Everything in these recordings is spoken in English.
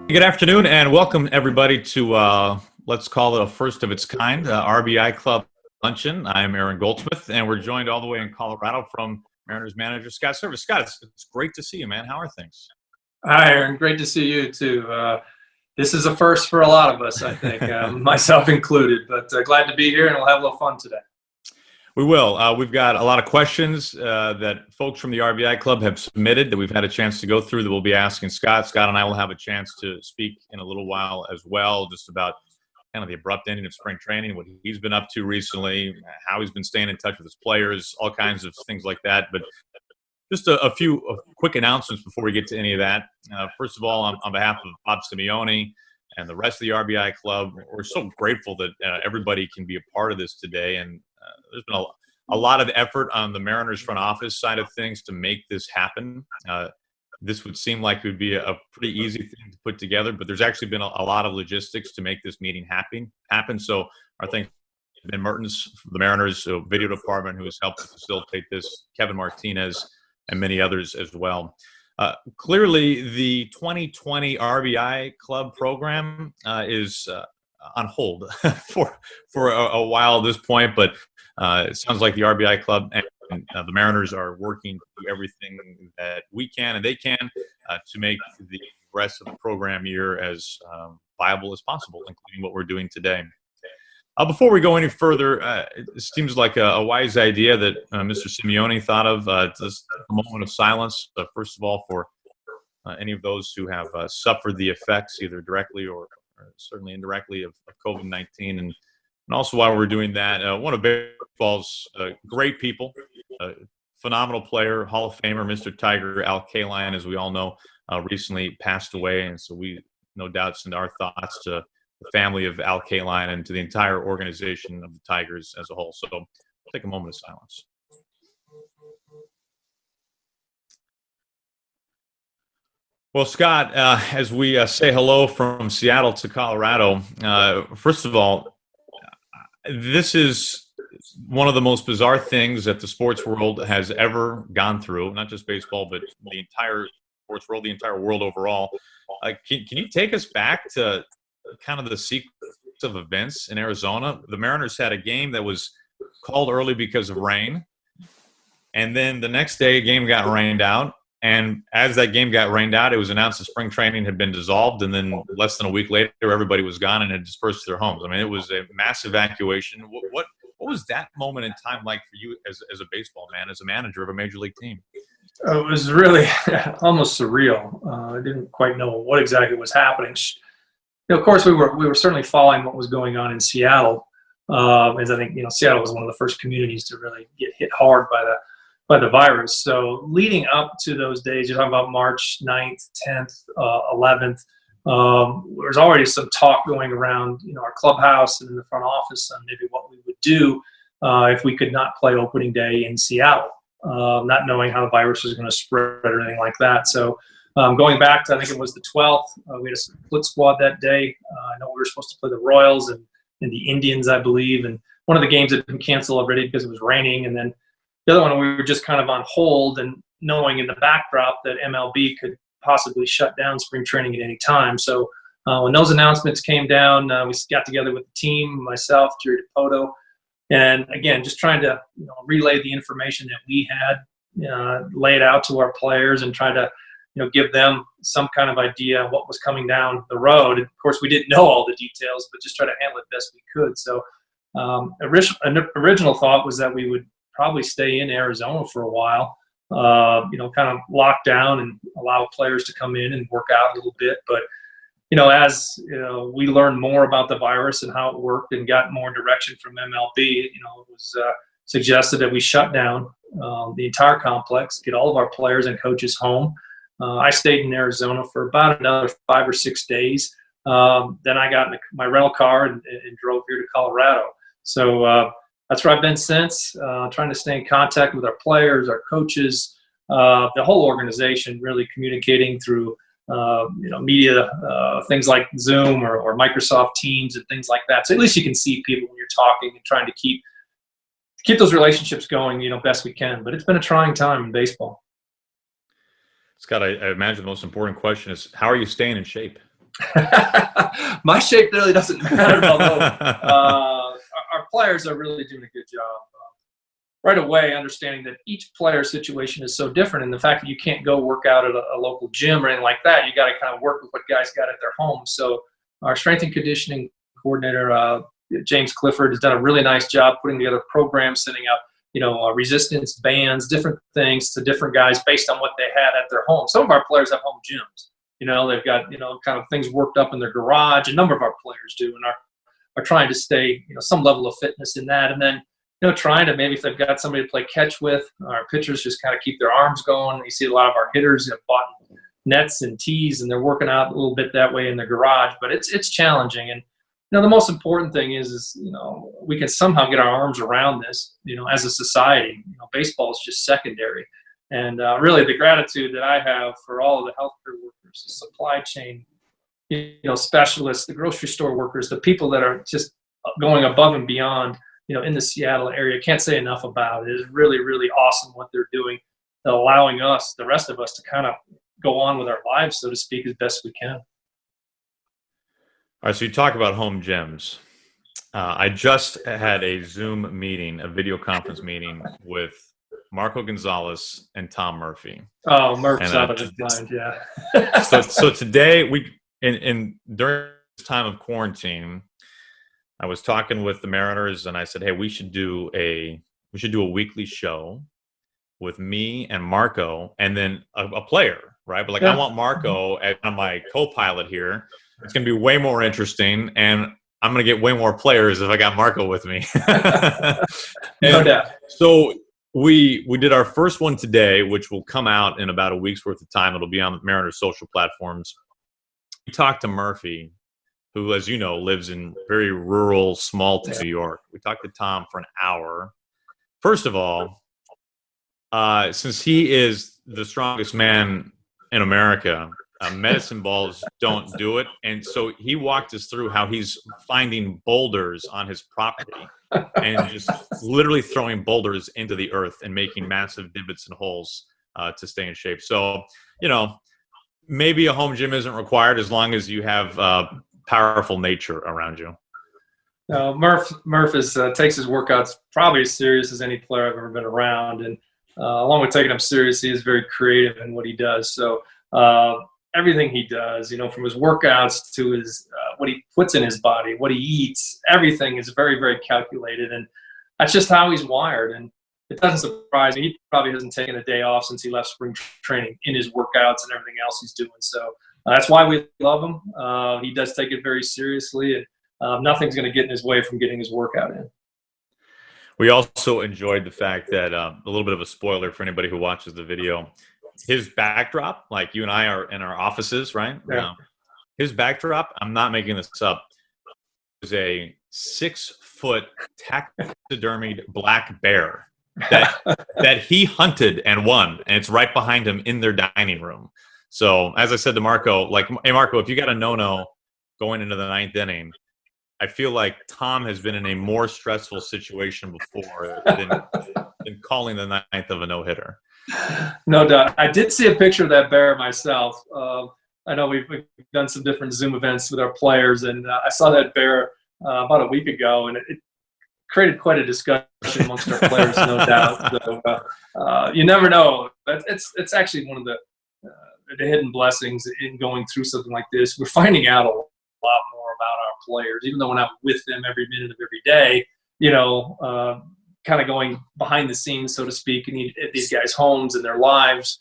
Good afternoon and welcome everybody to let's call it a first of its kind RBI Club Luncheon. I'm Aaron Goldsmith and we're joined all the way in Colorado from Mariners manager Scott Servais. Scott, it's great to see you, man. How are things? Hi, Aaron. Great to see you too. This is a first for a lot of us, I think, myself included. But glad to be here, and we'll have a little fun today. We will. We've got a lot of questions that folks from the RBI Club have submitted that we've had a chance to go through that we'll be asking Scott. Scott and I will have a chance to speak in a little while as well, just about kind of the abrupt ending of spring training, what he's been up to recently, how he's been staying in touch with his players, all kinds of things like that. But just a few quick announcements before we get to any of that. First of all, on behalf of Bob Simeone and the rest of the RBI Club, we're so grateful that everybody can be a part of this today. And there's been a lot of effort on the Mariners front office side of things to make this happen. This would seem like it would be a pretty easy thing to put together, but there's actually been a lot of logistics to make this meeting happen. So our thanks to Ben Mertens, the Mariners video department, who has helped facilitate this, Kevin Martinez, and many others as well. Clearly, the 2020 RBI Club program is on hold for a while at this point, but it sounds like the RBI Club and the Mariners are working to do everything that we can and they can to make the rest of the program year as viable as possible, including what we're doing today. Before we go any further, it seems like a wise idea that Mr. Simeone thought of, just a moment of silence, first of all, for any of those who have suffered the effects, either directly or certainly indirectly, of COVID-19. And also while we're doing that, one of baseball's great people, phenomenal player, Hall of Famer, Mr. Tiger, Al Kaline, as we all know, recently passed away. And so we, no doubt, send our thoughts to the family of Al Kaline and to the entire organization of the Tigers as a whole. So we'll take a moment of silence. Well, Scott, as we say hello from Seattle to Colorado, first of all, this is one of the most bizarre things that the sports world has ever gone through, not just baseball, but the entire sports world, the entire world overall. Can you take us back to kind of the sequence of events in Arizona? The Mariners had a game that was called early because of rain, and then the next day a game got rained out, and as that game got rained out, it was announced that spring training had been dissolved, and then less than a week later everybody was gone and had dispersed to their homes. I mean, it was a mass evacuation. What was that moment in time like for you as a baseball man, as a manager of a major league team? It was really almost surreal. I didn't quite know what exactly was happening. Of course, we were certainly following what was going on in Seattle, as I think Seattle was one of the first communities to really get hit hard by the virus. So leading up to those days, you're talking about March 9th, 10th, 11th. There was already some talk going around, our clubhouse and in the front office on maybe what we would do if we could not play opening day in Seattle, not knowing how the virus was going to spread or anything like that. So. Going back to, I think it was the 12th, we had a split squad that day. I know we were supposed to play the Royals and the Indians, I believe. And one of the games had been canceled already because it was raining. And then the other one, we were just kind of on hold and knowing in the backdrop that MLB could possibly shut down spring training at any time. So when those announcements came down, we got together with the team, myself, Jerry DePoto, and again, just trying to relay the information that we had, lay it out to our players and try to give them some kind of idea of what was coming down the road. And of course, we didn't know all the details, but just try to handle it best we could. So original thought was that we would probably stay in Arizona for a while, kind of lock down and allow players to come in and work out a little bit. But, as we learned more about the virus and how it worked and got more direction from MLB, it was suggested that we shut down the entire complex, get all of our players and coaches home. I stayed in Arizona for about another 5 or 6 days. Then I got in my rental car and drove here to Colorado. So that's where I've been since, trying to stay in contact with our players, our coaches, the whole organization, really communicating through media, things like Zoom or Microsoft Teams and things like that. So at least you can see people when you're talking and trying to keep those relationships going, best we can. But it's been a trying time in baseball. Scott, I imagine the most important question is, how are you staying in shape? My shape really doesn't matter, although our players are really doing a good job. Right away, understanding that each player situation is so different, and the fact that you can't go work out at a local gym or anything like that, you got to kind of work with what guys got at their homes. So our strength and conditioning coordinator, James Clifford, has done a really nice job putting together programs, sending out resistance bands, different things to different guys based on what they had at their home. Some of our players have home gyms. They've got kind of things worked up in their garage. A number of our players do, and are trying to stay some level of fitness in that, and then trying to, maybe if they've got somebody to play catch with, our pitchers just kind of keep their arms going. You see a lot of our hitters have bought nets and tees, and they're working out a little bit that way in the garage. But it's challenging, and the most important thing is we can somehow get our arms around this. As a society, baseball is just secondary, and really the gratitude that I have for all of the healthcare workers, the supply chain, specialists, the grocery store workers, the people that are just going above and beyond. In the Seattle area, can't say enough about it. It's really, really awesome what they're doing, allowing us, the rest of us, to kind of go on with our lives, so to speak, as best we can. All right, so you talk about home gyms. I just had a Zoom meeting, a video conference meeting with Marco Gonzalez and Tom Murphy. Oh, Murph's out of his mind, yeah. so today, during this time of quarantine, I was talking with the Mariners, and I said, "Hey, we should do a weekly show with me and Marco, and then a player, right? But I want Marco as my co-pilot here. It's going to be way more interesting, and I'm going to get way more players if I got Marco with me." No doubt. So we did our first one today, which will come out in about a week's worth of time. It'll be on the Mariners social platforms. We talked to Murphy, who, as you know, lives in very rural, small New York. We talked to Tom for an hour. First of all, since he is the strongest man in America, medicine balls don't do it. And so he walked us through how he's finding boulders on his property and just literally throwing boulders into the earth and making massive divots and holes to stay in shape. So, maybe a home gym isn't required as long as you have powerful nature around you. Murph takes his workouts probably as serious as any player I've ever been around, and along with taking them serious, he is very creative in what he does. So everything he does, from his workouts to his what he puts in his body, what he eats, everything is very, very calculated, and that's just how he's wired. And it doesn't surprise me. He probably hasn't taken a day off since he left spring training in his workouts and everything else he's doing. So that's why we love him. He does take it very seriously, and nothing's going to get in his way from getting his workout in. We also enjoyed the fact that, a little bit of a spoiler for anybody who watches the video, his backdrop, like you and I are in our offices, right? Yeah. His backdrop, I'm not making this up, is a 6-foot taxidermied black bear that he hunted and won, and it's right behind him in their dining room. So, as I said to Marco, hey, Marco, if you got a no-no going into the 9th inning, I feel like Tom has been in a more stressful situation before than calling the 9th of a no-hitter. No doubt. I did see a picture of that bear myself. I know we've done some different Zoom events with our players, and I saw that bear about a week ago, and it created quite a discussion amongst our players, no doubt. So, you never know. It's actually one of the hidden blessings in going through something like this. We're finding out a lot more about our players, even though we're not with them every minute of every day. Kind of going behind the scenes, so to speak, in these guys' homes and their lives,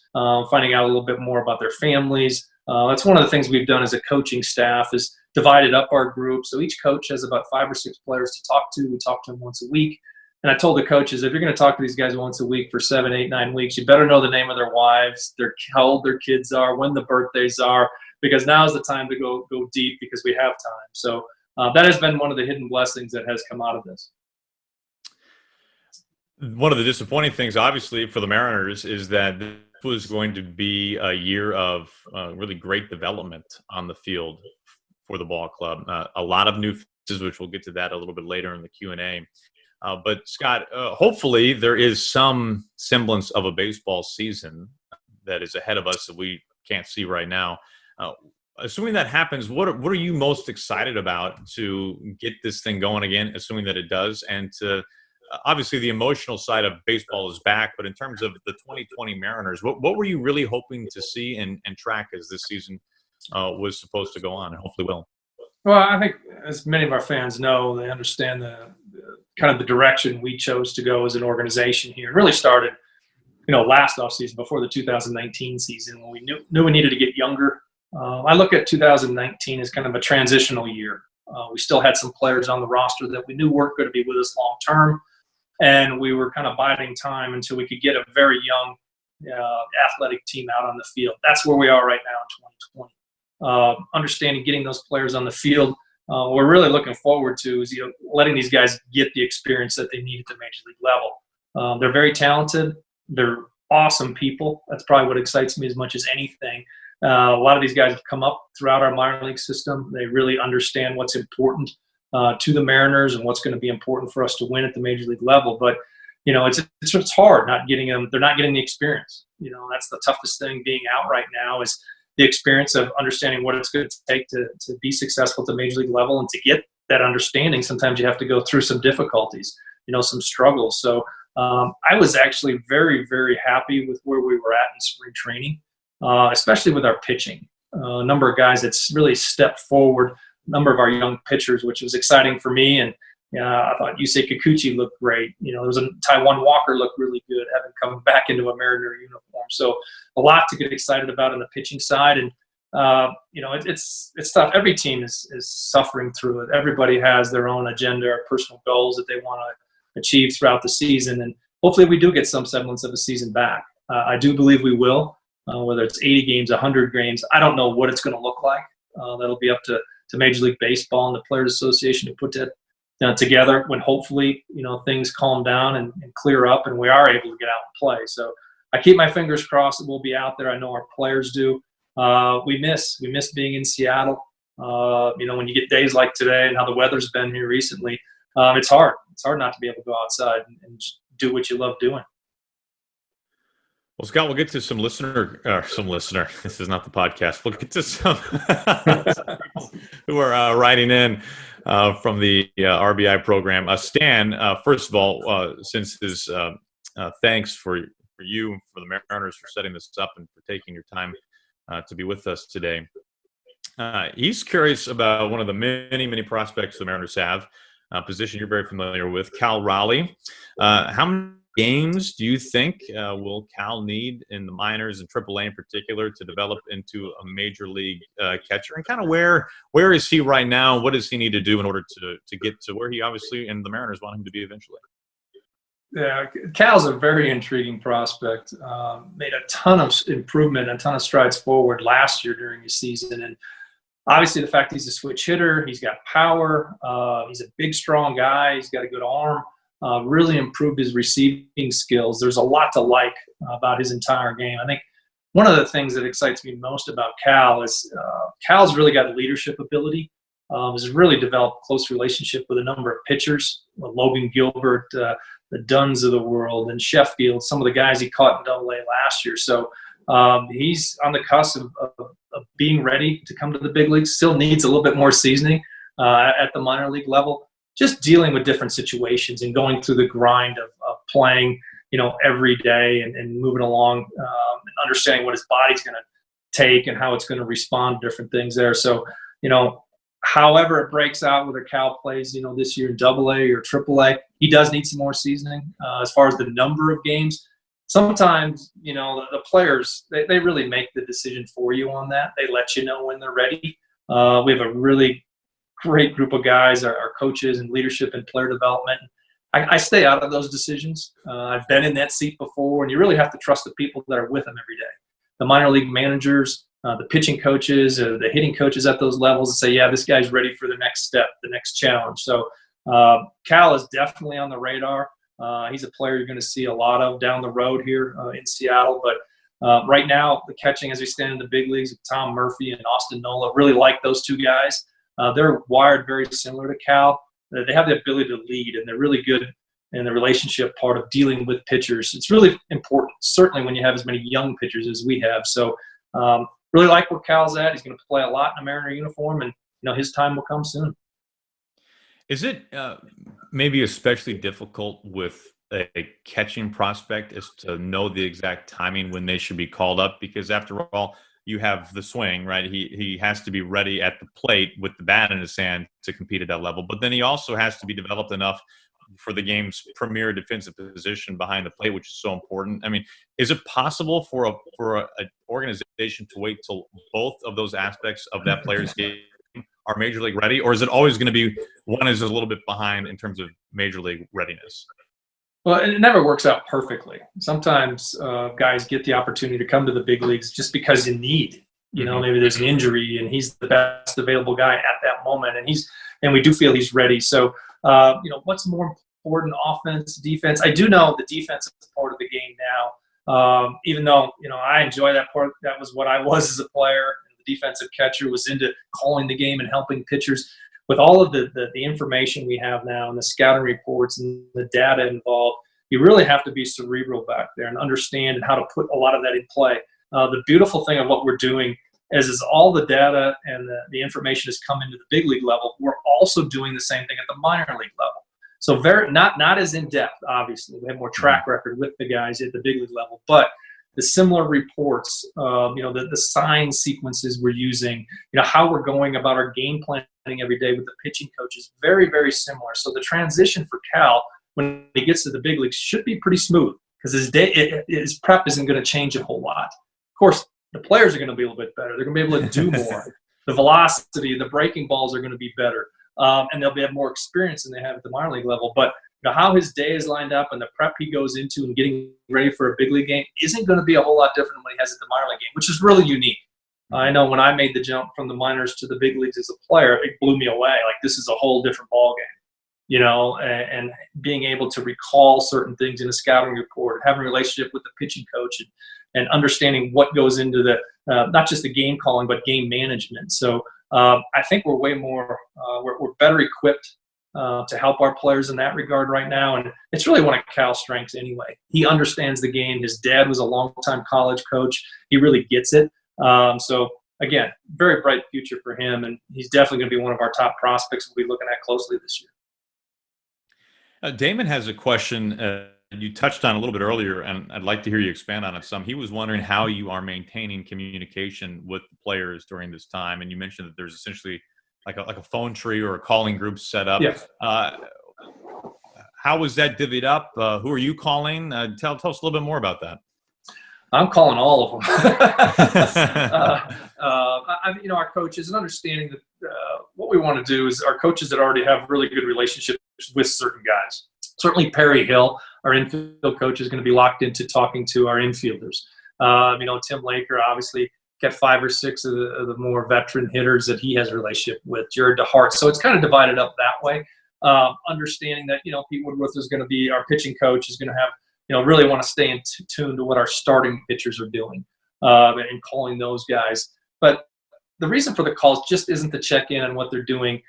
finding out a little bit more about their families. That's one of the things we've done as a coaching staff, is divided up our group. So each coach has about 5 or 6 players to talk to. We talk to them once a week. And I told the coaches, if you're going to talk to these guys once a week for 7, 8, 9 weeks, you better know the name of their wives, how old their kids are, when the birthdays are, because now's the time to go deep, because we have time. So that has been one of the hidden blessings that has come out of this. One of the disappointing things, obviously, for the Mariners is that this was going to be a year of really great development on the field for the ball club. A lot of new faces, which we'll get to that a little bit later in the Q&A. But, Scott, hopefully there is some semblance of a baseball season that is ahead of us that we can't see right now. assuming that happens, what are you most excited about to get this thing going again, assuming that it does? And to obviously the emotional side of baseball is back, but in terms of the 2020 Mariners, what were you really hoping to see and track as this season was supposed to go on and hopefully will? Well, I think as many of our fans know, they understand the kind of the direction we chose to go as an organization here. It really started, last offseason before the 2019 season when we knew we needed to get younger. I look at 2019 as kind of a transitional year. We still had some players on the roster that we knew weren't going to be with us long term, and we were kind of biding time until we could get a very young athletic team out on the field. That's where we are right now in 2020. Understanding getting those players on the field, we're really looking forward to is letting these guys get the experience that they need at the major league level. They're very talented. They're awesome people. That's probably what excites me as much as anything. A lot of these guys have come up throughout our minor league system. They really understand what's important to the Mariners and what's going to be important for us to win at the major league level. But it's hard not getting them. They're not getting the experience. That's the toughest thing being out right now is the experience of understanding what it's going to take to be successful at the major league level. And to get that understanding, sometimes you have to go through some difficulties, some struggles. So I was actually very, very happy with where we were at in spring training, especially with our pitching. A number of guys that's really stepped forward, a number of our young pitchers, which was exciting for me. And I thought Yusei Kikuchi looked great. There was a Taiwan Walker looked really good, having come back into a Mariner uniform. So a lot to get excited about on the pitching side. And, it's tough. Every team is suffering through it. Everybody has their own agenda or personal goals that they want to achieve throughout the season. And hopefully we do get some semblance of a season back. I do believe we will, whether it's 80 games, 100 games. I don't know what it's going to look like. That'll be up to Major League Baseball and the Players Association to put that together when hopefully, things calm down and clear up and we are able to get out and play. So I keep my fingers crossed that we'll be out there. I know our players do. We miss being in Seattle. When you get days like today and how the weather's been here recently, it's hard. It's hard not to be able to go outside and just do what you love doing. Well, Scott, we'll get to some listener. This is not the podcast. We'll get to some who are writing in from the RBI program. Stan, first of all, since his thanks for you and for the Mariners for setting this up and for taking your time to be with us today. He's curious about one of the many, many prospects the Mariners have, a position you're very familiar with, Cal Raleigh. How many games do you think will Cal need in the minors and AAA in particular to develop into a major league catcher? And kind of where is he right now? What does he need to do in order to get to where he obviously and the Mariners want him to be eventually? Yeah, Cal's a very intriguing prospect. Made a ton of improvement, a ton of strides forward last year during the season. And obviously the fact he's a switch hitter, he's got power, he's a big, strong guy, he's got a good arm. Really improved his receiving skills. There's a lot to like about his entire game. I think one of the things that excites me most about Cal is Cal's really got leadership ability. Has really developed a close relationship with a number of pitchers, Logan Gilbert, the Dunns of the world, and Sheffield, some of the guys he caught in AA last year. So he's on the cusp of being ready to come to the big leagues. Still needs a little bit more seasoning at the minor league level. Just dealing with different situations and going through the grind of playing, every day and moving along and understanding what his body's going to take and how it's going to respond to different things there. So, however it breaks out, whether Cal plays, this year in AA or AAA, he does need some more seasoning as far as the number of games. Sometimes, the players, they really make the decision for you on that. They let you know when they're ready. We have a really great group of guys, our coaches and leadership and player development. I stay out of those decisions. I've been in that seat before, and you really have to trust the people that are with them every day. The minor league managers, the pitching coaches, the hitting coaches at those levels, and say, yeah, this guy's ready for the next step, the next challenge. So Cal is definitely on the radar. He's a player you're going to see a lot of down the road here in Seattle. But right now, the catching as we stand in the big leagues, Tom Murphy and Austin Nola, really like those two guys. They're wired very similar to Cal. They have the ability to lead, and they're really good in the relationship part of dealing with pitchers. It's really important, certainly when you have as many young pitchers as we have. So really like where Cal's at. He's going to play a lot in a Mariner uniform, and his time will come soon. Is it maybe especially difficult with a catching prospect as to know the exact timing when they should be called up? Because after all, you have the swing, right? He has to be ready at the plate with the bat in his hand to compete at that level. But then he also has to be developed enough for the game's premier defensive position behind the plate, which is so important. I mean, is it possible for an organization to wait till both of those aspects of that player's game are major league ready, or is it always going to be one is a little bit behind in terms of major league readiness? Well, it never works out perfectly. Sometimes guys get the opportunity to come to the big leagues just because you need. Maybe there's an injury and he's the best available guy at that moment, and we do feel he's ready. So, what's more important, offense, defense? I do know the defense is part of the game now. Even though I enjoy that part. That was what I was as a player. The defensive catcher was into calling the game and helping pitchers. With all of the information we have now and the scouting reports and the data involved, you really have to be cerebral back there and understand how to put a lot of that in play. The beautiful thing of what we're doing is all the data and the information has come into the big league level. We're also doing the same thing at the minor league level. So not as in depth, obviously. We have more track record with the guys at the big league level, but the similar reports, the sign sequences we're using, how we're going about our game planning every day with the pitching coaches, very, very similar. So the transition for Cal when he gets to the big leagues should be pretty smooth because his prep isn't going to change a whole lot. Of course, the players are going to be a little bit better. They're going to be able to do more. The velocity, the breaking balls are going to be better, and they'll have more experience than they have at the minor league level. But how his day is lined up and the prep he goes into and getting ready for a big league game isn't going to be a whole lot different than what he has at the minor league game, which is really unique. I know when I made the jump from the minors to the big leagues as a player, it blew me away. Like, this is a whole different ballgame, and being able to recall certain things in a scouting report, having a relationship with the pitching coach, and understanding what goes into the not just the game calling, but game management. So I think we're way more, we're better equipped to help our players in that regard right now. And it's really one of Cal's strengths anyway. He understands the game. His dad was a longtime college coach. He really gets it. So, again, very bright future for him, and he's definitely going to be one of our top prospects we'll be looking at closely this year. Damon has a question you touched on a little bit earlier, and I'd like to hear you expand on it some. He was wondering how you are maintaining communication with the players during this time, and you mentioned that there's essentially like a phone tree or a calling group set up. Yes. How was that divvied up? Who are you calling? Tell us a little bit more about that. I'm calling all of them. Our coaches, and understanding that what we want to do is our coaches that already have really good relationships with certain guys. Certainly Perry Hill, our infield coach, is going to be locked into talking to our infielders. Tim Laker, obviously, got 5 or 6 of the more veteran hitters that he has a relationship with, Jared DeHart. So it's kind of divided up that way. Understanding that, Pete Woodworth is going to be our pitching coach, is going to have, really want to stay in tune to what our starting pitchers are doing and calling those guys. But the reason for the calls just isn't to check in on what they're doing,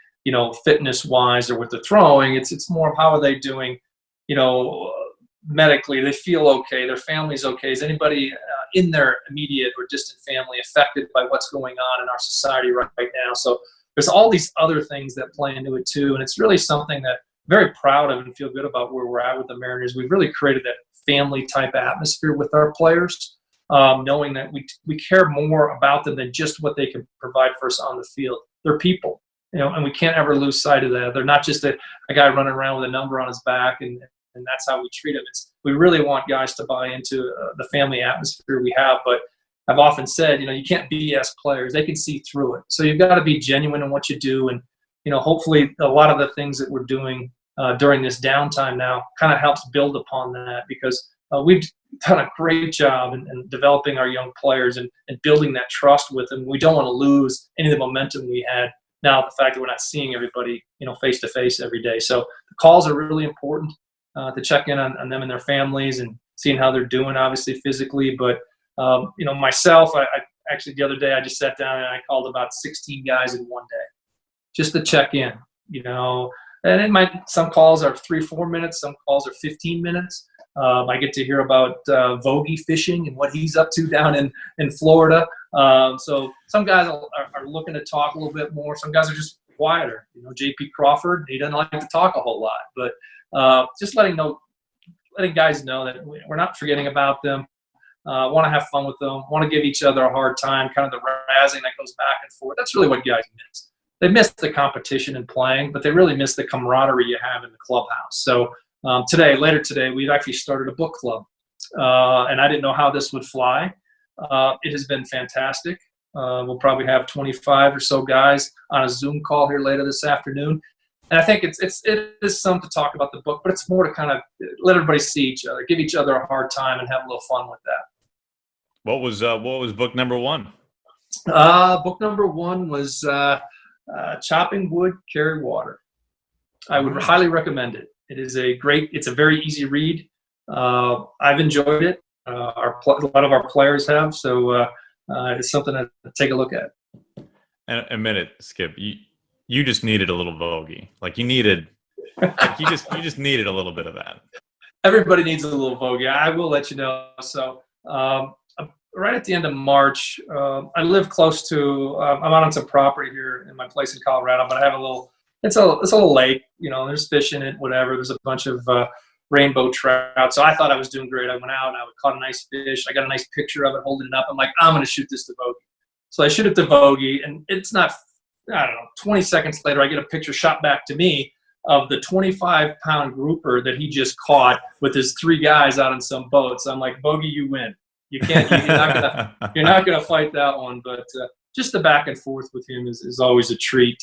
fitness-wise or what they're throwing. It's more of how are they doing, medically. They feel okay. Their family's okay. Is anybody in their immediate or distant family affected by what's going on in our society right now? So there's all these other things that play into it too. And it's really something that I'm very proud of and feel good about where we're at with the Mariners. We've really created that family type atmosphere with our players, knowing that we care more about them than just what they can provide for us on the field. They're people, and we can't ever lose sight of that. They're not just a guy running around with a number on his back and that's how we treat them. We really want guys to buy into the family atmosphere we have. But I've often said, you can't BS players. They can see through it. So you've got to be genuine in what you do. And, hopefully a lot of the things that we're doing during this downtime now kind of helps build upon that, because we've done a great job in developing our young players and building that trust with them. We don't want to lose any of the momentum we had. Now, the fact that we're not seeing everybody, face to face every day. So the calls are really important. To check in on them and their families and seeing how they're doing, obviously physically. But, myself, I actually the other day I just sat down and I called about 16 guys in one day just to check in, and some calls are 3-4 minutes. Some calls are 15 minutes. I get to hear about Vogie fishing and what he's up to down in Florida. So some guys are looking to talk a little bit more. Some guys are just quieter. J.P. Crawford, he doesn't like to talk a whole lot. But just letting guys know that we're not forgetting about them. Want to have fun with them. Want to give each other a hard time. Kind of the razzing that goes back and forth. That's really what guys miss. They miss the competition and playing, but they really miss the camaraderie you have in the clubhouse. So later today, we've actually started a book club. And I didn't know how this would fly. It has been fantastic. We'll probably have 25 or so guys on a Zoom call here later this afternoon. And I think it is some to talk about the book, but it's more to kind of let everybody see each other, give each other a hard time, and have a little fun with that. What was book number one? Book number one was Chopping Wood, Carry Water. I would highly recommend it. It's a very easy read. I've enjoyed it. A lot of our players have, so it's something to take a look at. And a minute, Skip. You just needed a little bogey. You just needed a little bit of that. Everybody needs a little bogey. I will let you know. So right at the end of March, I live close to. I'm out on some property here in my place in Colorado, but I have a little. It's a little lake. There's fish in it. Whatever. There's a bunch of rainbow trout. So I thought I was doing great. I went out and I caught a nice fish. I got a nice picture of it holding it up. I'm like, I'm going to shoot this to bogey. So I shoot it to bogey, and it's not. I don't know, 20 seconds later, I get a picture shot back to me of the 25-pound grouper that he just caught with his 3 guys out on some boat. So I'm like, bogey, you win. You can't. You're not gonna fight that one. But just the back and forth with him is always a treat.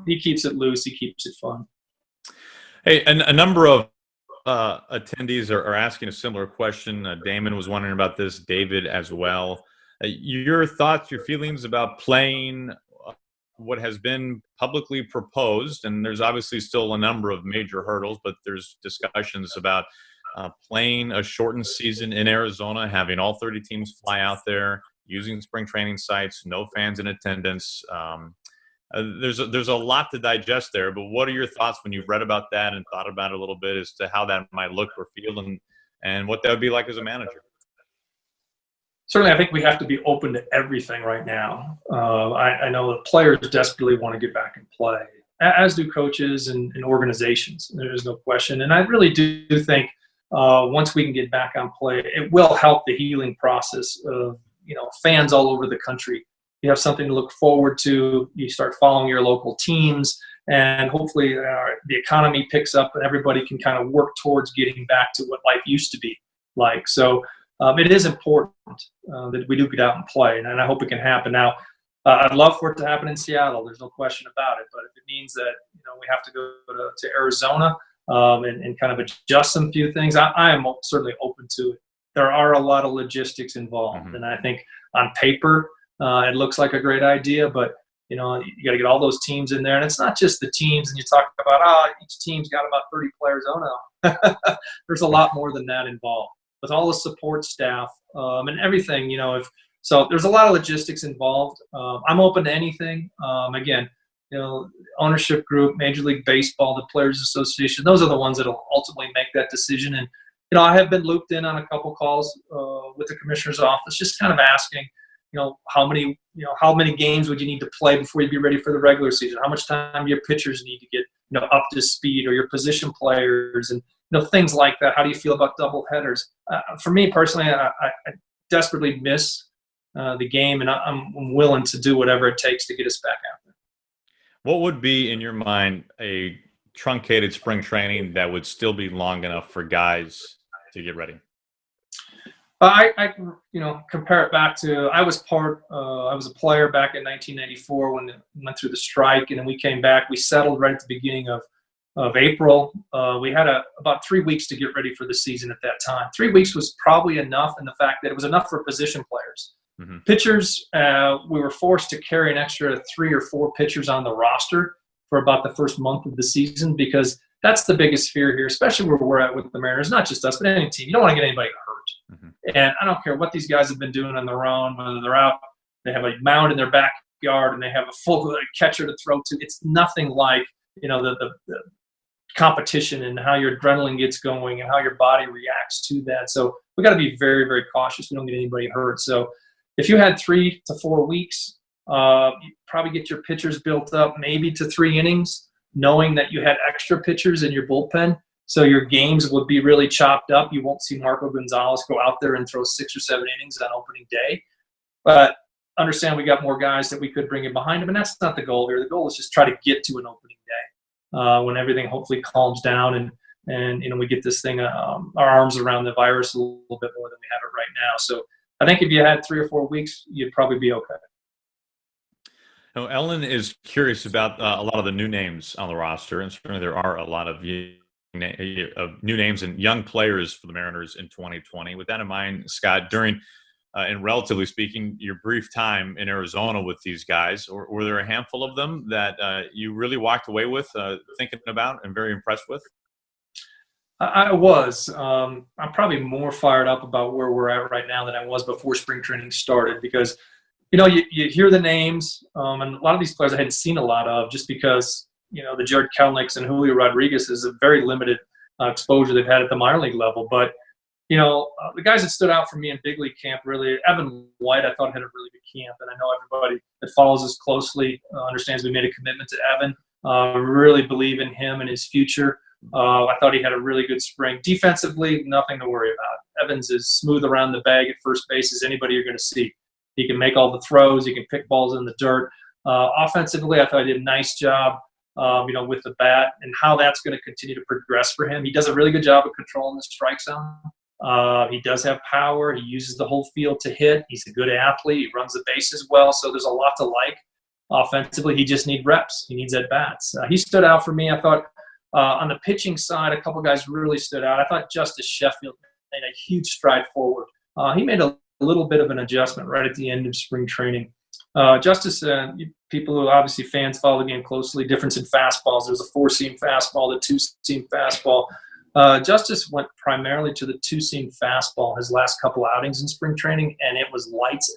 He keeps it loose. He keeps it fun. Hey, and a number of attendees are asking a similar question. Damon was wondering about this. David as well. Your thoughts, your feelings about playing what has been publicly proposed, and there's obviously still a number of major hurdles, but there's discussions about playing a shortened season in Arizona, having all 30 teams fly out there, using spring training sites, no fans in attendance. There's a lot to digest there, but what are your thoughts when you've read about that and thought about it a little bit as to how that might look or feel and what that would be like as a manager? Certainly, I think we have to be open to everything right now. I know the players desperately want to get back and play, as do coaches and organizations. There's no question. And I really do think once we can get back on play, it will help the healing process of fans all over the country. You have something to look forward to. You start following your local teams, and hopefully the economy picks up and everybody can kind of work towards getting back to what life used to be like. So it is important that we do get out and play, and I hope it can happen. Now, I'd love for it to happen in Seattle. There's no question about it. But if it means that we have to go to Arizona and kind of adjust some few things, I am certainly open to it. There are a lot of logistics involved, and I think on paper it looks like a great idea. But you got to get all those teams in there, and it's not just the teams. And you talk about each team's got about 30 players. Oh no, there's a lot more than that involved. With all the support staff and everything, so there's a lot of logistics involved. I'm open to anything. Again, ownership group, Major League Baseball, the Players Association, those are the ones that will ultimately make that decision. And, I have been looped in on a couple calls with the commissioner's office, just kind of asking, how many games would you need to play before you'd be ready for the regular season? How much time do your pitchers need to get, up to speed, or your position players, and things like that. How do you feel about double headers? For me personally, I desperately miss the game, and I'm willing to do whatever it takes to get us back out there. What would be, in your mind, a truncated spring training that would still be long enough for guys to get ready? I compare it back to I was a player back in 1994 when it went through the strike, and then we came back. We settled right at the beginning of April. We had about 3 weeks to get ready for the season at that time. 3 weeks was probably enough, in the fact that it was enough for position players. Mm-hmm. Pitchers, we were forced to carry an extra 3 or 4 pitchers on the roster for about the first month of the season, because that's the biggest fear here, especially where we're at with the Mariners. Not just us, but any team. You don't want to get anybody hurt. Mm-hmm. And I don't care what these guys have been doing on their own, whether they're out, they have a mound in their backyard, and they have a full catcher to throw to. It's nothing like the competition and how your adrenaline gets going and how your body reacts to that. So we got to be very, very cautious. We don't get anybody hurt. So if you had 3 to 4 weeks, you probably get your pitchers built up maybe to 3 innings, knowing that you had extra pitchers in your bullpen. So your games would be really chopped up. You won't see Marco Gonzalez go out there and throw 6 or 7 innings on opening day. But understand we got more guys that we could bring in behind him, and that's not the goal here. The goal is just try to get to an opening day when everything hopefully calms down and we get this thing, our arms around the virus a little bit more than we have it right now. So I think if you had 3 or 4 weeks, you'd probably be okay. Now, Ellen is curious about a lot of the new names on the roster, and certainly there are a lot of new names and young players for the Mariners in 2020. With that in mind, Scott, during and relatively speaking, your brief time in Arizona with these guys, or were there a handful of them that you really walked away with thinking about and very impressed with? I was. I'm probably more fired up about where we're at right now than I was before spring training started, because you hear the names, and a lot of these players I hadn't seen a lot of just because, the Jared Kelenics and Julio Rodriguez is a very limited exposure they've had at the minor league level. But, the guys that stood out for me in big league camp, really, Evan White, I thought had a really good camp. And I know everybody that follows us closely understands we made a commitment to Evan. Really believe in him and his future. I thought he had a really good spring. Defensively, nothing to worry about. Evans is smooth around the bag at first base as anybody you're going to see. He can make all the throws. He can pick balls in the dirt. Offensively, I thought he did a nice job, with the bat, and how that's going to continue to progress for him. He does a really good job of controlling the strike zone. He does have power. He uses the whole field to hit. He's a good athlete. He runs the bases well. So there's a lot to like. Offensively, he just needs reps. He needs at-bats. He stood out for me. I thought on the pitching side, a couple guys really stood out. I thought Justice Sheffield made a huge stride forward. He made a little bit of an adjustment right at the end of spring training. Justice, people who obviously fans follow the game closely, difference in fastballs. There's a 4-seam fastball, the 2-seam fastball. Justice went primarily to the 2-seam fastball his last couple outings in spring training, and it was lights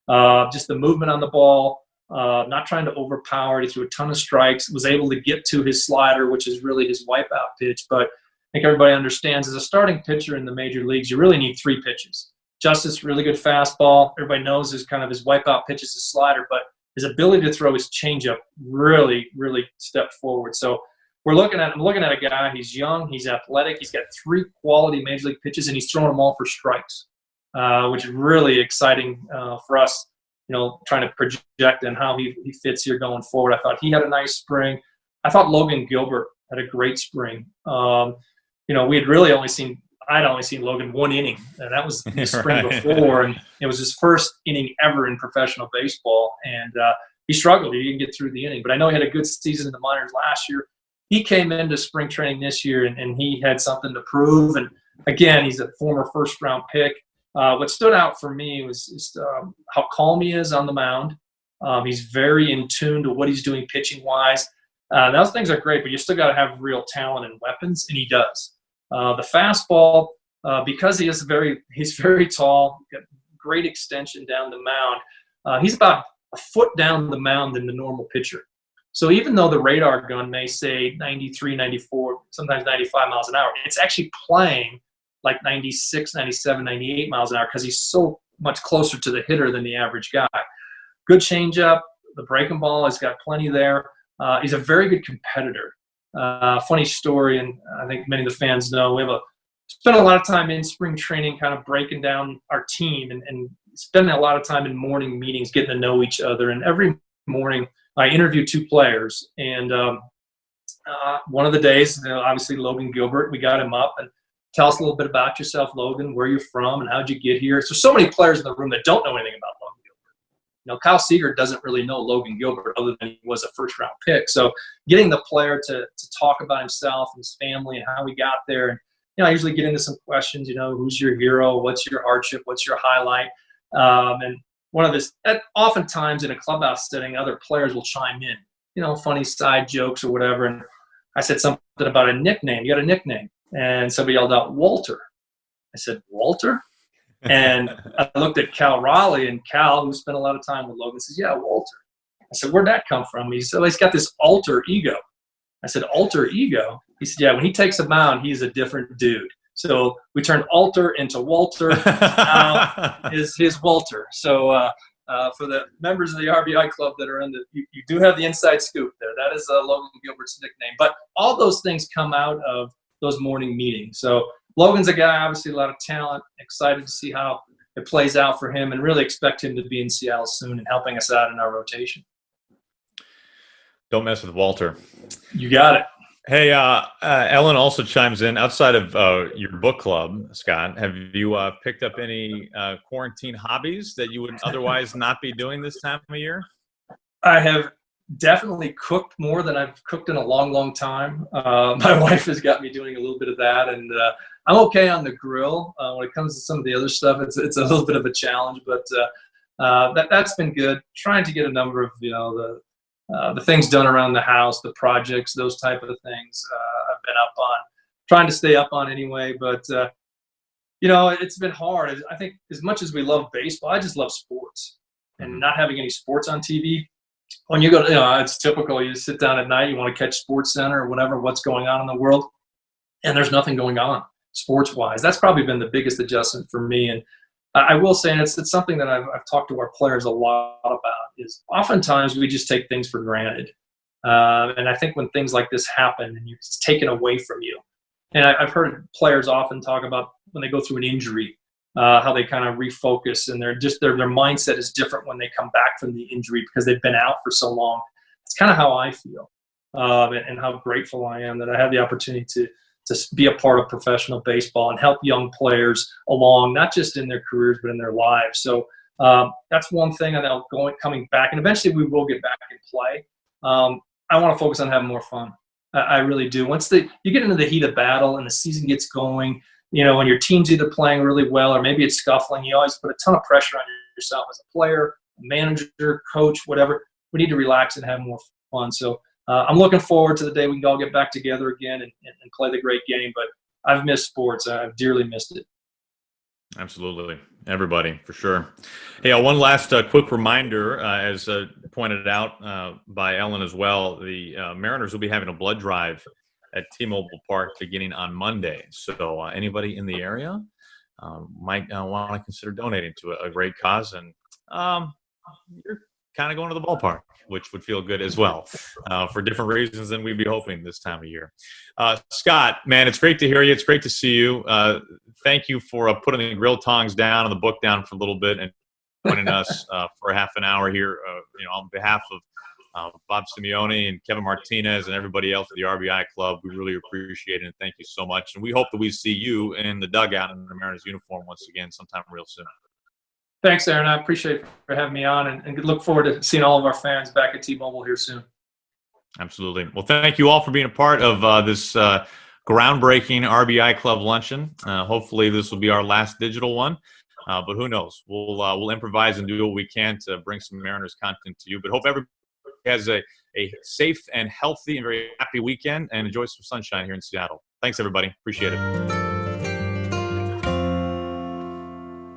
out. Just the movement on the ball, not trying to overpower it. He threw a ton of strikes, was able to get to his slider, which is really his wipeout pitch. But I think everybody understands as a starting pitcher in the major leagues, you really need 3 pitches. Justice, really good fastball. Everybody knows his wipeout pitch is his slider, but his ability to throw his changeup really, really stepped forward. So I'm looking at a guy. He's young, he's athletic, he's got 3 quality major league pitches, and he's throwing them all for strikes, which is really exciting for us. Trying to project and how he fits here going forward. I thought he had a nice spring. I thought Logan Gilbert had a great spring. We had really I'd only seen Logan 1 inning, and that was the spring right before, and it was his first inning ever in professional baseball, and he struggled. He didn't get through the inning, but I know he had a good season in the minors last year. He came into spring training this year, and he had something to prove, and again, he's a former first-round pick. What stood out for me was just how calm he is on the mound. He's very in tune to what he's doing pitching-wise. Those things are great, but you still got to have real talent and weapons, and he does. The fastball, because he's very tall, got great extension down the mound. He's about a foot down the mound than the normal pitcher. So even though the radar gun may say 93, 94, sometimes 95 miles an hour, it's actually playing like 96, 97, 98 miles an hour because he's so much closer to the hitter than the average guy. Good changeup. The breaking ball has got plenty there. He's a very good competitor. Funny story, and I think many of the fans know, we spent a lot of time in spring training kind of breaking down our team and spending a lot of time in morning meetings getting to know each other. And every morning I interview 2 players. And one of the days, obviously Logan Gilbert, we got him up and tell us a little bit about yourself, Logan, where you're from and how'd you get here. So many players in the room that don't know anything about Logan Gilbert. Kyle Seager doesn't really know Logan Gilbert other than he was a first-round pick. So getting the player to talk about himself and his family and how he got there. And, I usually get into some questions, who's your hero? What's your hardship? What's your highlight? And one of this, oftentimes in a clubhouse setting, other players will chime in, funny side jokes or whatever. And I said something about a nickname. You got a nickname? And somebody yelled out, Walter. I said, Walter? And I looked at Cal Raleigh, and Cal, who spent a lot of time with Logan, says, yeah, Walter. I said, where'd that come from? He said, well, he's got this alter ego. I said, alter ego? He said, yeah, when he takes a mound, he's a different dude. So we turned Alter into Walter. Now is his Walter. So for the members of the RBI club that are in you do have the inside scoop there. That is Logan Gilbert's nickname. But all those things come out of those morning meetings. So Logan's a guy, obviously a lot of talent, excited to see how it plays out for him, and really expect him to be in Seattle soon and helping us out in our rotation. Don't mess with Walter. You got it. Hey, Ellen also chimes in. Outside of your book club, Scott, have you picked up any quarantine hobbies that you would otherwise not be doing this time of year? I have definitely cooked more than I've cooked in a long, long time. My wife has got me doing a little bit of that, and I'm okay on the grill. When it comes to some of the other stuff, it's a little bit of a challenge, but that's been good. Trying to get a number of the things done around the house, the projects, those type of things I've been up on, trying to stay up on anyway. But, it's been hard. I think as much as we love baseball, I just love sports. And not having any sports on TV, when you go to, it's typical, you sit down at night, you want to catch Sports Center or whatever, what's going on in the world, and there's nothing going on sports-wise. That's probably been the biggest adjustment for me. And I will say, and it's something that I've talked to our players a lot about, is oftentimes we just take things for granted. And I think when things like this happen and it's taken away from you, and I've heard players often talk about when they go through an injury, how they kind of refocus, and their mindset is different when they come back from the injury because they've been out for so long. It's kind of how I feel, and how grateful I am that I have the opportunity to be a part of professional baseball and help young players along, not just in their careers, but in their lives. So that's one thing about coming back, and eventually we will get back and play. I want to focus on having more fun. I really do. Once you get into the heat of battle and the season gets going, when your team's either playing really well or maybe it's scuffling, you always put a ton of pressure on yourself as a player, manager, coach, whatever. We need to relax and have more fun. So I'm looking forward to the day we can all get back together again and play the great game. But I've missed sports. I've dearly missed it. Absolutely. Everybody, for sure. Hey, one last quick reminder, as pointed out by Ellen as well, the Mariners will be having a blood drive at T-Mobile Park beginning on Monday. So anybody in the area might want to consider donating to a great cause. And you're kind of going to the ballpark, which would feel good as well, for different reasons than we'd be hoping this time of year. Scott, man, it's great to hear you. It's great to see you. Thank you for putting the grill tongs down and the book down for a little bit and joining us for half an hour here, on behalf of Bob Simeone and Kevin Martinez and everybody else at the RBI Club. We really appreciate it, and thank you so much. And we hope that we see you in the dugout in the Mariners uniform once again sometime real soon. Thanks, Aaron. I appreciate you for having me on, and look forward to seeing all of our fans back at T-Mobile here soon. Absolutely. Well, thank you all for being a part of this groundbreaking RBI Club luncheon. Hopefully this will be our last digital one, but who knows? We'll improvise and do what we can to bring some Mariners content to you. But hope everybody has a safe and healthy and very happy weekend, and enjoy some sunshine here in Seattle. Thanks, everybody. Appreciate it.